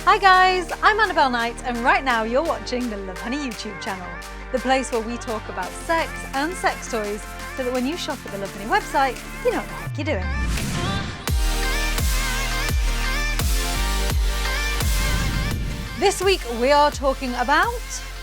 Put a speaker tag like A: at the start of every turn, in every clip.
A: Hi guys, I'm Annabelle Knight and right now you're watching the Love Honey YouTube channel, the place where we talk about sex and sex toys so that when you shop at the Love Honey website, you know what the heck you're doing. This week we are talking about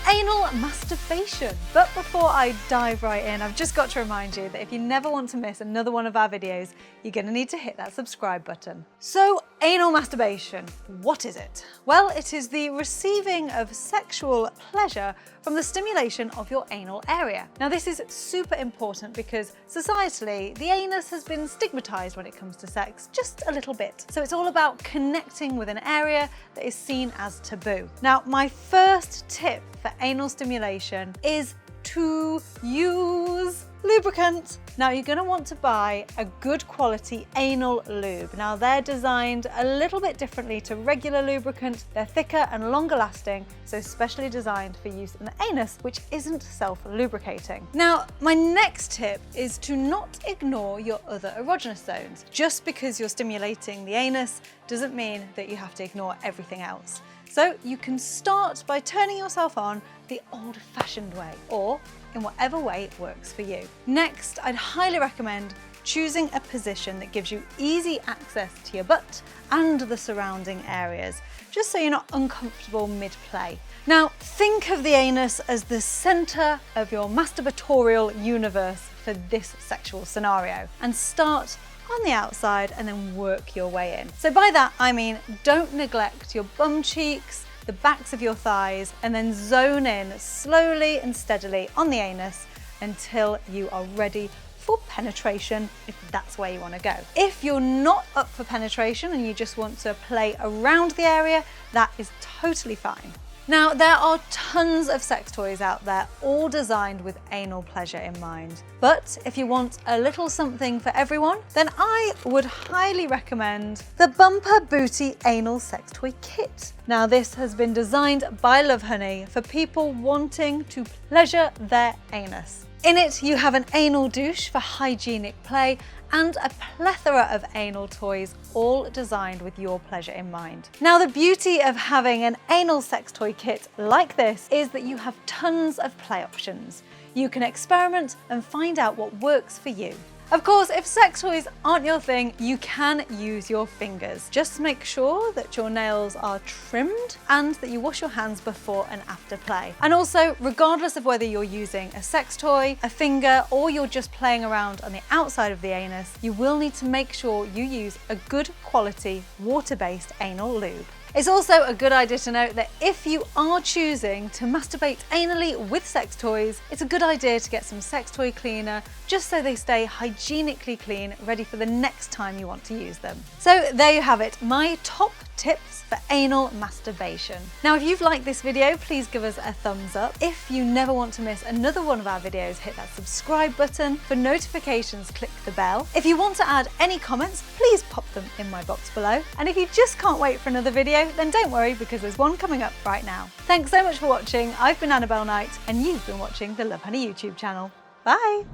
A: anal masturbation. But before I dive right in, I've just got to remind you that if you never want to miss another one of our videos, you're going to need to hit that subscribe button. So, anal masturbation, what is it? Well, it is the receiving of sexual pleasure from the stimulation of your anal area. Now, this is super important because societally, the anus has been stigmatized when it comes to sex, just a little bit. So it's all about connecting with an area that is seen as taboo. Now, my first tip for anal stimulation is to use lubricant. Now you're going to want to buy a good quality anal lube. Now they're designed a little bit differently to regular lubricant. They're thicker and longer lasting, so specially designed for use in the anus, which isn't self-lubricating. Now my next tip is to not ignore your other erogenous zones. Just because you're stimulating the anus doesn't mean that you have to ignore everything else. So you can start by turning yourself on the old-fashioned way, or in whatever way it works for you. Next, I'd highly recommend choosing a position that gives you easy access to your butt and the surrounding areas, just so you're not uncomfortable mid-play. Now, think of the anus as the center of your masturbatorial universe for this sexual scenario, and start on the outside and then work your way in. So by that, I mean, don't neglect your bum cheeks, the backs of your thighs, and then zone in slowly and steadily on the anus until you are ready for penetration, if that's where you want to go. If you're not up for penetration and you just want to play around the area, that is totally fine. Now, there are tons of sex toys out there, all designed with anal pleasure in mind. But if you want a little something for everyone, then I would highly recommend the Bumper Booty Anal Sex Toy Kit. Now, this has been designed by Love Honey for people wanting to pleasure their anus. In it, you have an anal douche for hygienic play and a plethora of anal toys, all designed with your pleasure in mind. Now, the beauty of having an anal sex toy kit like this is that you have tons of play options. You can experiment and find out what works for you. Of course, if sex toys aren't your thing, you can use your fingers. Just make sure that your nails are trimmed and that you wash your hands before and after play. And also, regardless of whether you're using a sex toy, a finger, or you're just playing around on the outside of the anus, you will need to make sure you use a good quality water-based anal lube. It's also a good idea to note that if you are choosing to masturbate anally with sex toys, it's a good idea to get some sex toy cleaner just so they stay hygienically clean, ready for the next time you want to use them. So there you have it, my top tips for anal masturbation. Now, if you've liked this video, please give us a thumbs up. If you never want to miss another one of our videos, hit that subscribe button. For notifications, click the bell. If you want to add any comments, please pop them in my box below. And if you just can't wait for another video, then don't worry, because there's one coming up right now. Thanks so much for watching. I've been Annabelle Knight, and you've been watching the Love Honey YouTube channel. Bye!